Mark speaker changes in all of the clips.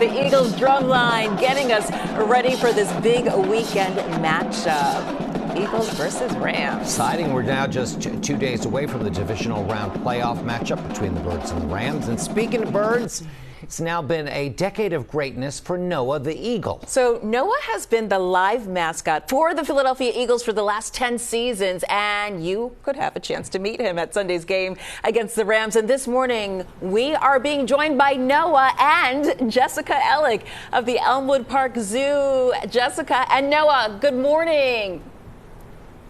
Speaker 1: the Eagles drum line, getting us ready for this big weekend matchup. Eagles versus Rams.
Speaker 2: Exciting. We're now just 2 days away from the divisional round playoff matchup between the Birds and the Rams. And speaking of birds, it's now been a decade of greatness for Noah the Eagle.
Speaker 1: So Noah has been the live mascot for the Philadelphia Eagles for the last 10 seasons, and you could have a chance to meet him at Sunday's game against the Rams. And this morning, we are being joined by Noah and Jessica Ellick of the Elmwood Park Zoo. Jessica and Noah, good morning.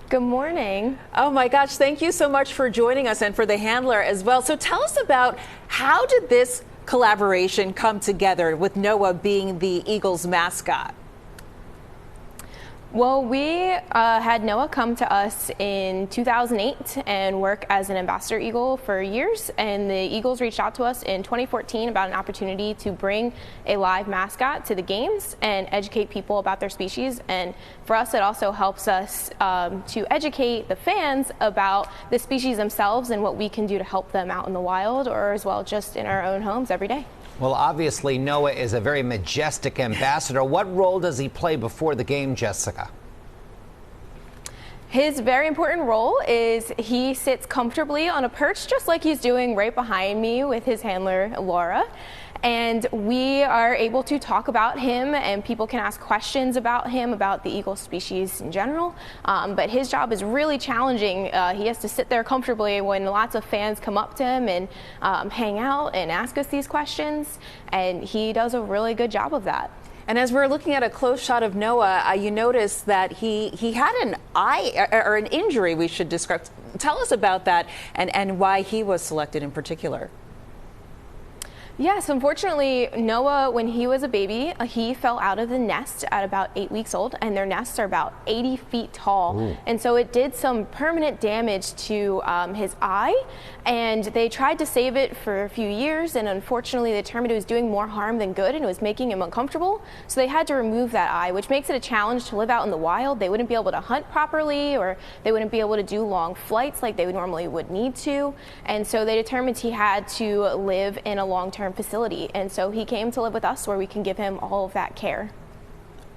Speaker 3: Good morning.
Speaker 1: Oh my gosh, thank you so much for joining us and for the handler as well. So tell us about, how did this collaboration come together with Noah being the Eagles mascot?
Speaker 3: Well, we had Noah come to us in 2008 and work as an ambassador eagle for years. And the Eagles reached out to us in 2014 about an opportunity to bring a live mascot to the games and educate people about their species. And for us, it also helps us to educate the fans about the species themselves and what we can do to help them out in the wild, or as well just in our own homes every day.
Speaker 2: Well, obviously, Noah is a very majestic ambassador. What role does he play before the game, Jessica?
Speaker 3: His very important role is he sits comfortably on a perch, just like he's doing right behind me with his handler, Laura. And we are able to talk about him, and people can ask questions about him, about the eagle species in general. But his job is really challenging. He has to sit there comfortably when lots of fans come up to him and hang out and ask us these questions. And he does a really good job of that.
Speaker 1: And as we're looking at a close shot of Noah, you notice that he had an eye or an injury, we should describe. Tell us about that and why he was selected in particular.
Speaker 3: Yes, unfortunately, Noah, when he was a baby, he fell out of the nest at about 8 weeks old, and their nests are about 80 feet tall. Ooh. And so it did some permanent damage to his eye, and they tried to save it for a few years, and unfortunately, they determined it was doing more harm than good, and it was making him uncomfortable. So they had to remove that eye, which makes it a challenge to live out in the wild. They wouldn't be able to hunt properly, or they wouldn't be able to do long flights like they normally would need to. And so they determined he had to live in a long-term facility, and so he came to live with us where we can give him all of that care.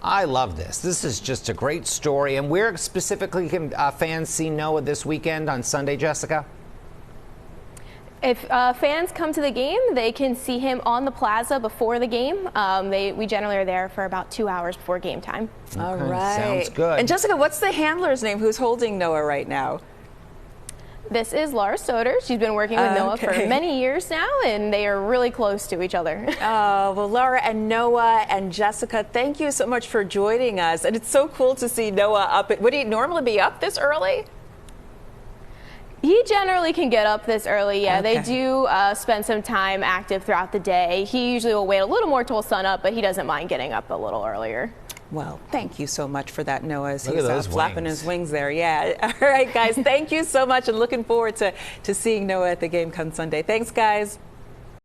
Speaker 2: I love this. This is just a great story. And where specifically can fans see Noah this weekend on Sunday, Jessica?
Speaker 3: If fans come to the game, they can see him on the plaza before the game. We generally are there for about 2 hours before game time.
Speaker 1: Okay. All right.
Speaker 2: Sounds good.
Speaker 1: And Jessica, what's the handler's name who's holding Noah right now?
Speaker 3: This is Laura Soder. She's been working with Noah for many years now, and they are really close to each other.
Speaker 1: Oh, well, Laura and Noah and Jessica, thank you so much for joining us. And it's so cool to see Noah up. Would he normally be up this early?
Speaker 3: He generally can get up this early, yeah.
Speaker 1: Okay.
Speaker 3: They do spend some time active throughout the day. He usually will wait a little more till sun up, but he doesn't mind getting up a little earlier.
Speaker 1: Well, thank you so much for that, Noah, as
Speaker 2: Look
Speaker 1: he's flapping his wings there. Yeah. All right, guys, thank you so much, and looking forward to seeing Noah at the game come Sunday. Thanks, guys.